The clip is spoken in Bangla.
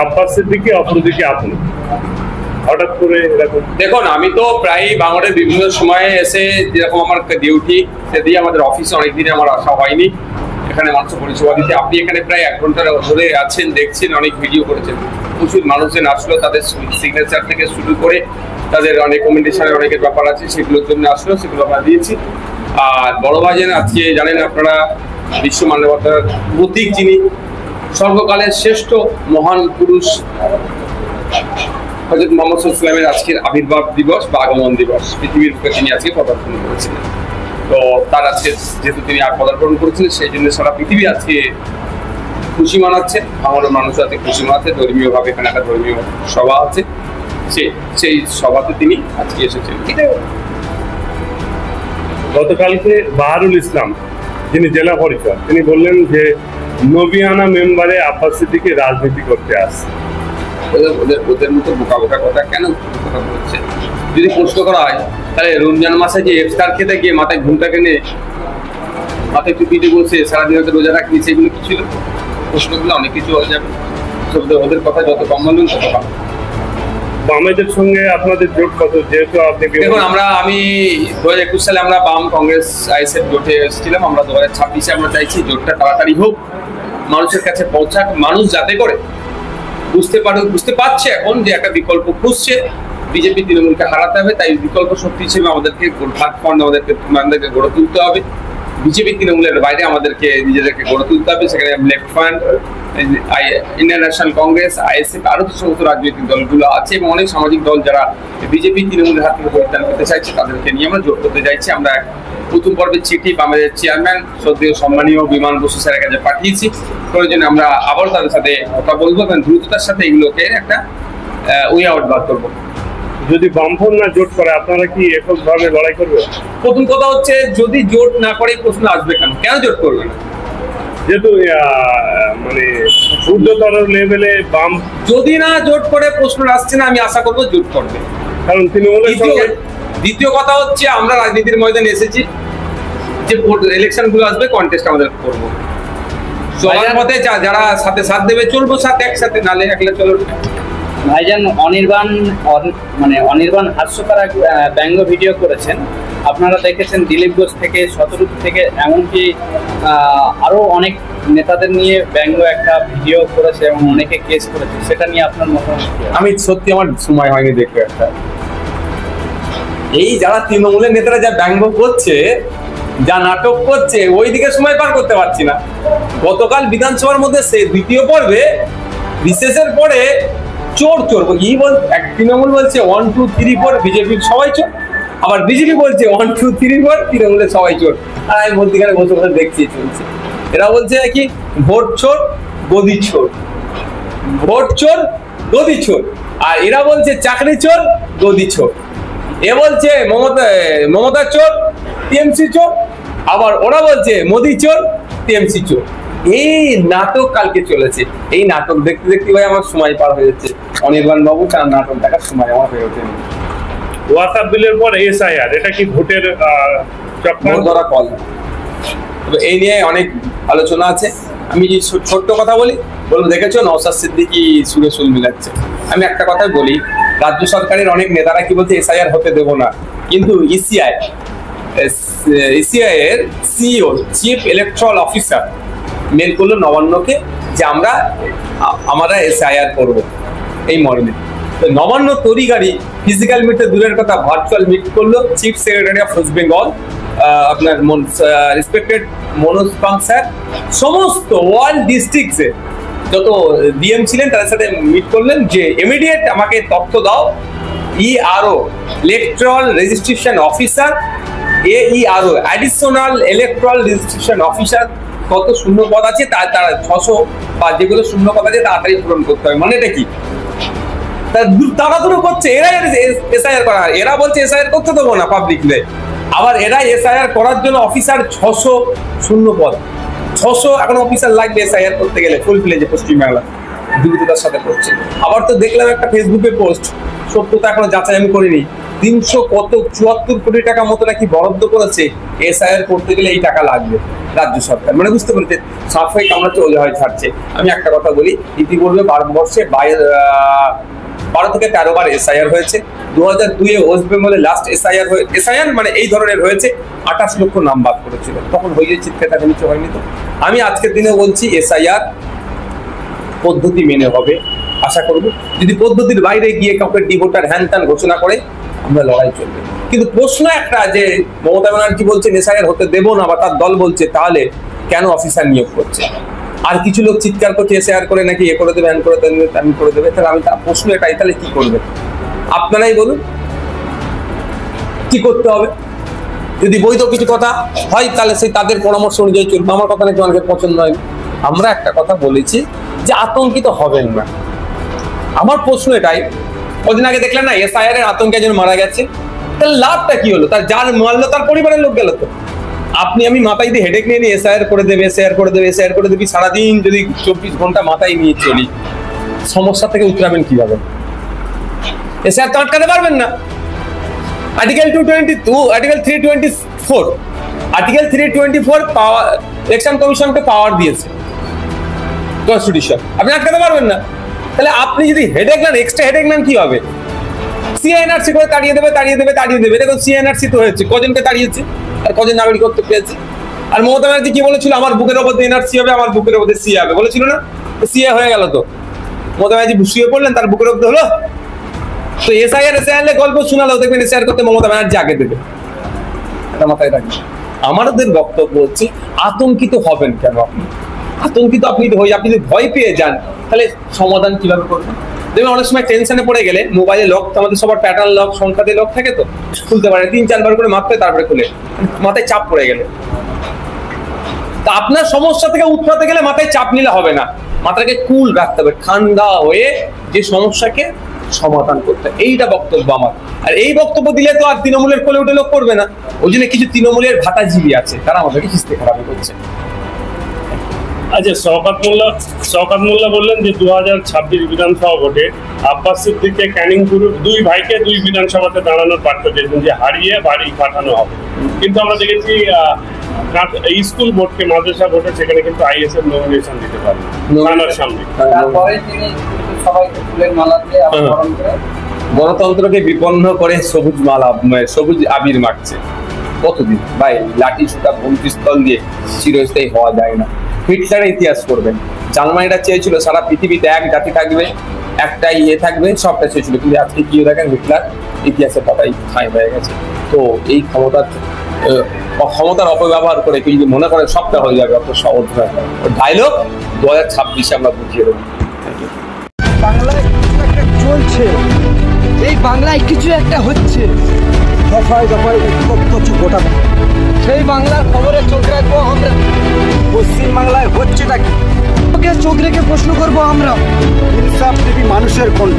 আব্বাস সিদ্দিকী অপরদিকে আপনি হঠাৎ করে এরকম? দেখুন, আমি তো প্রায় বাংলাদেশের বিভিন্ন সময়ে এসে যেরকম আমার ডিউটি সেদিকে আমাদের অফিসে অনেকদিন আমার আসা হয়নি এখানে মানুষের পরিষেবা দিতে। আপনি এখানে প্রায় 1 ঘন্টা ধরে আছেন, দেখছেন, অনেক ভিডিও করেছেন, প্রচুর মানুষজন আসলো, তাদের সিগনেচার থেকে শুরু করে তাদের অনেক কমেন্টেশনের অনেকের ব্যাপার আছে, সেগুলোর জন্য আসলো, সেগুলো আমরা দিয়েছি। আর বড় ভাইজান আজকে জানেন আপনারা বিশ্ব মানবতার প্রতীক, যিনি সর্বকালের শ্রেষ্ঠ মহান পুরুষ হযরত মুহাম্মদ সাল্লাল্লাহু আলাইহি ওয়াসাল্লামের আজকের আবির্ভাব দিবস বা আগমন দিবস, পৃথিবীর বুকে তিনি আজকে পদার্পণ করেছিলেন। তো তার আজকে যেহেতু তিনি পদার্পণ করেছিলেন, সেই জন্য সারা পৃথিবী আজকে খুশি মানাচ্ছে, আমারও মানুষ আজকে খুশি মানাচ্ছে। ধর্মীয়ভাবে এখানে একটা ধর্মীয় সভা আছে, সেই সভাতে তিনি আজকে এসেছেন। গতকালকে বাহারুল ইসলাম, যিনি জেলা পরিষদ, তিনি বললেন যে নবিয়ানা মেম্বারে আব্বাস সিদ্দিকী রাজনীতি করতে আসছে। ওদের মতো বোকা বোকা কথা কেন কথা বলছে? যদি প্রশ্ন করা হয় তাহলে রমজান মাসে যে ইফতার খেতে গিয়ে মাথায় ঘুমটা কেনে মাথায় টুপিতে বসে সারাদিন হয়তো রোজা রাখনি, সেগুলো কি ছিল? প্রশ্নগুলো অনেক কিছু হয়ে যাবে। ওদের কথা যত কম বলবেন তত ভালো। বামেদের সঙ্গে আপনাদের জোট কত? যেহেতু আপনি দেখুন, আমি 2021 সালে আমরা বাম কংগ্রেস আইএসএফ জোটে এসেছিলাম। আমরা 2026-এ আমরা চাইছি জোটটা তাড়াতাড়ি হোক, মানুষের কাছে পৌঁছাক, মানুষ যাতে করে বুঝতে পারছে এখন যে একটা বিকল্প খুঁজছে, বিজেপি তৃণমূলকে হারাতে হবে, তাই বিকল্প শক্তি হিসেবে আমাদেরকে আমাদেরকে গড়ে তুলতে হবে। বিজেপি তৃণমূলের বাইরে আমাদেরকে নিজেদেরকে গড়ে তুলতে হবে। সেখানে left front, Indian national Congress, ISF, আরো যে সমস্ত রাজনৈতিক দলগুলো আছে এবং অনেক সামাজিক দল যারা বিজেপি তৃণমূলের হাত থেকে পরিত্রাণ পেতে চাইছে, তাদেরকে নিয়ে আমরা জোট করতে চাইছি। আমরা প্রথম পর্বের চিঠি বামেদের চেয়ারম্যান শ্রদ্ধেয় সম্মানীয় বিমান বসু স্যারের কাছে পাঠিয়েছি। প্রয়োজনে আমরা আবার তাদের সাথে কথা বলবো এবং দ্রুততার সাথে এগুলোকে একটা ওয়ে আউট বার করবো। যদি বামফ্রন্ট না জোট করে আপনারা কি এককভাবে লড়াই করবে? প্রথম কথা হচ্ছে, যদি জোট না করে প্রশ্ন আসবে কেন জোট করবে না? যেহেতু মানে ঊর্ধ্বতর লেভেলে বাম যদি না জোট করে প্রশ্ন আসছে না, আমি আশা করবো জোট করবে। কারণ তৃণমূলের সঙ্গে দ্বিতীয় কথা হচ্ছে, আমরা রাজনীতির ময়দানে এসেছি, যে ইলেকশন গুলো আসবে কন্টেস্ট আমাদের করবো। চলার পথে যারা সাথে সাথ দেবে চলবো, সাথে একসাথে, নালে একলা চলো। ভাইজান অনির্বাণ হাস্যকর ব্যঙ্গ ভিডিও করেছেন, আপনারা দেখেছেন দিলীপ ঘোষ থেকে, শতরূপ থেকে, এমনকি আরো অনেক নেতাদের নিয়ে ব্যঙ্গ একটা ভিডিও করেছে এবং অনেকে কেস করেছে, সেটা নিয়ে আপনার মতামত? আমি সত্যি আমার সময় হয়নি দেখবে একটা, এই যারা তৃণমূলের নেতারা যা ব্যঙ্গ করছে, যা নাটক করছে, ওই দিকে সময় পার করতে পারছি না। গতকাল বিধানসভার মধ্যে দ্বিতীয় পর্বে বিশেষের পরে চোর এক তৃণমূল বলছে 1 2 3 4 বিজেপির সবাই চোর, আবার বিজেপি বলছে 1 2 3 4 তৃণমূলের সবাই চোর। আর আমি মধ্যখানে বসে বসে দেখছি চলছে। এরা বলছে কি ভোট চোর গদি চোর, ভোট চোর গদি চোর, আর এরা বলছে চাকরি চোর গদি চোর। এ বলছে মমতা চোর টিএমসি চোর, আবার ওরা বলছে মোদি চোর টিএমসি চোর। এই নাটক কালকে চলেছে। এই নাটক দেখতে দেখতে ভাই আমার সময় পার হয়ে যাচ্ছে। অনির্বাণ বাবু তার নাটক দেখার সময় আমার হয়ে ওঠেনি। ওয়াকাফ বিলের পর এসআইআর, এটা কি ভোটের ধরা কল? এই নিয়ে অনেক আলোচনা আছে। আমি ছোট্ট কথা বলবো, দেখেছো নওশাদ সিদ্দিকী সুরে সুর মিলাচ্ছে। আমি একটা কথাই বলি, রাজ্য সরকারের অনেক নেতারা কি বলছে এসআইআর হতে দেবো না, কিন্তু ইসিআই এর CEO chief electoral officer mail করলো নবান্নকে যে আমরা এসআইআর করবো এই মর্মে। তো নবান্ন তড়িগাড়ি ফিজিক্যাল মিটে দূরের কথা ভার্চুয়াল মিট করলো chief secretary of West Bengal, আপনার রেসপেক্টেড মনোজ পাং স্যার, সমস্ত ওয়ার্ল্ড ডিস্ট্রিক্টসে যত ডিএম ছিলেন তাদের সাথে মিট করলেন যে ইমিডিয়েট আমাকে তথ্য দাও ERO electoral registration officer, AERO additional electoral registration officer কত শূন্য পদ আছে তারা 600 বা যেগুলো শূন্য পদ আছে তাড়াতাড়ি পূরণ করতে হবে। মানে এটা কি তাড়াতাড়ি করছে এরা এসআইআর করা, এরা বলছে এসআইআর করতে দেবো না পাবলিকলে, আবার এরা এসআইআর করার জন্য অফিসার 600 শূন্য পদ, 600 এখন অফিসার লাগবে এসআইআর করতে গেলে ফুল ফ্লেজে পশ্চিমবাংলা দ্রুততার সাথে করছে। আবার তো দেখলাম একটা ফেসবুকে পোস্ট, সত্যতা এখনো যাচাই আমি করিনি, 374 কোটি টাকা মতো নাকি বরাদ্দ করেছে এসআইআর করতে গেলে এই টাকা লাগবে। রাজ্য সরকার, মানে বুঝতে পেরেছেন সাফাই কামড়াচ্ছে ওজা হয়ে ছাড়ছে। আমি একটা কথা বলি, ইতিপূর্বে ভারতবর্ষে 12 থেকে 13 বার এসআইআর হয়েছে। 2002-এ ওয়েস্ট বেঙ্গলে লাস্ট এসআইআর মানে এই ধরনের হয়েছে, 28 লক্ষ নাম বাদ করেছিল, তখন হয়ে চিৎকারটা নিচে হয়নি। তো আমি আজকের দিনে বলছি এসআইআর পদ্ধতি মেনে হবে, আশা করব। যদি পদ্ধতির বাইরে গিয়ে কাউকে ডিভোটার হ্যান ত্যান ঘোষণা করে, আমরা লড়াই চলবে। কিন্তু প্রশ্ন একটা, যে মমতা ব্যানার্জি বলছে এসআইআর হতে দেবো না, বা তার দল বলছে, তাহলে কেন অফিসার নিয়োগ করছে? আর কিছু লোক চিৎকার করছে এসআইআর করে নাকি এ করে দেবে, হ্যান করে দেবে, তেমন করে দেবে। তাহলে আমি তার প্রশ্ন এটাই, তাহলে কি করবে? আপনারাই বলুন কি করতে হবে। যদি বৈধ কিছু কথা হয় তাহলে সেই তাদের পরামর্শ অনুযায়ী চলবে। আমার কথা নাকি অনেকের পছন্দ হয়। আমরা একটা কথা বলেছি যে আতঙ্কিত হবেন না। আমার প্রশ্ন এটাই, কদিন আগে দেখলেন না এসআইআর এর আতঙ্কে একজন মারা গেছে, তাহলে লাভটা কি হলো? তার যার মারলো তার পরিবারের লোক গেল। তো আপনি আমি মাথায় দিয়ে হেডেক নিয়ে নিয়ে এসআইআর করে দেবে, এসআইআর করে দেবে, এসআইআর করে দেবে, সারাদিন যদি 24 ঘন্টা মাথায় নিয়ে চলি, সমস্যা থেকে উতরাবেন কিভাবে? এসআইআর তো আটকাতে পারবেন না। আর্টিকেল 222, আর্টিকেল 324, আর্টিকেল 324 পাওয়ার ইলেকশন কমিশনকে পাওয়ার দিয়েছে কনস্টিটিউশন, আপনি আটকাতে পারবেন না। তাহলে আপনি যদি হেডেক নেন, এক্সট্রা হেডেক নেন, কি হবে? সিএনআরসি করে তাড়িয়ে দেবে, তাড়িয়ে দেবে, তাড়িয়ে দেবে। দেখুন সিএনআরসি তো হয়েছে, কজনকে তাড়িয়েছে আর কজন নাগরিকত্ব পেয়েছে। আর মমতা ব্যানার্জি কি বলেছিল? আমার বুকের ওপর এনআরসি হবে, আমার বুকের ওপর সিএ হবে, বলেছিল না? সিএ হয়ে গেল। তো মমতা ব্যানার্জি শুয়ে পড়লেন, তার বুকের ওপর হলো। তো এসআইআর গল্প শোনালো, দেখবেন এসআইআর করতে মমতা ব্যানার্জি আগে দেবে, এটা মাথায় রাখবেন। আমাদের বক্তব্য হচ্ছে আতঙ্কিত হবেন কেন? আপনি আতঙ্কিত আপনি যদি ভয় পেয়ে যান, তাহলে সমাধান কিভাবে করবেন? দেখবেন অনেক সময় টেনশনে পড়ে গেলে মোবাইলে লক, আমাদের সবার প্যাটার্ন লক, সংখ্যা দিয়ে লক থাকে, তো খুলতে পারে 3-4 বার করে মারতে, তারপরে খুলে, মাথায় চাপ পড়ে গেলে। তা আপনার সমস্যা থেকে উঠতে গেলে মাথায় চাপ নিলে হবে না, মাথাকে কুল রাখতে হবে, ঠান্ডা হয়ে যে সমস্যাকে সমাধান করতে। এইটা বক্তব্য আমার। আর এই বক্তব্য দিলে তো আর তৃণমূলের কোলে উঠে লোক করবে না। ওই জন্য কিছু তৃণমূলের ভাতাজীবী আছে, তারা আমাদেরকে কিস্তি খারাপ করছে। আচ্ছা, শওকত মোল্লা বললেন যে 2026 বিধানসভা ভোটে আব্বাস সিদ্দিককে ক্যানিং গ্রুপ 2 ভাইকে 2 বিধানসভাতে দাঁড়ানোর বার্তা দিয়েছেন, যে হারিয়ে বাড়ি পাঠানো হবে। কিন্তু আমরা দেখেছি স্কুল বোর্ডকে, মাদ্রাসা বোর্ডে, সেখানে কিন্তু আইএস এর নমিনেশন দিতে পারে থানার সামনে। তারপরে তিনি সবাইকে ফুলের মালা দিয়ে আবরণ করে গণতন্ত্রকে বিপন্ন করে সবুজ আবির মারছে। কতদিন ভাই? লাঠি সুতা বন্দিস্থল দিয়ে চিরস্থায়ী হওয়া যায় না। হিটলারের ইতিহাস করবেন। জার্মানিটা চেয়েছিল সারা পৃথিবীতে এক জাতি থাকবে, একটা থাকবে, সবটা চেয়েছিল। কিন্তু আজকে কি দেখেন, হিটলার ইতিহাসের পাতায় ঠাঁই হয়ে গেছে। তো এই ক্ষমতার অপব্যবহার করে কেউ যদি মনে করে সবটা হয়ে যাবে, অত সহজ নয়। ডায়লগ 2026 আমরা বুঝিয়ে দেবো। বাংলায় কিছু একটা চলছে, এই বাংলায় কিছু একটা হচ্ছে, দফায় দফায় উৎপত্তি ঘটাবে। সেই বাংলার খবরে চোখ রাখবো আমরা। পশ্চিম বাংলায় হচ্ছেটা কি, চোখ রেখে প্রশ্ন করবো আমরা। ইনসাফ টিভি মানুষের কণ্ঠ।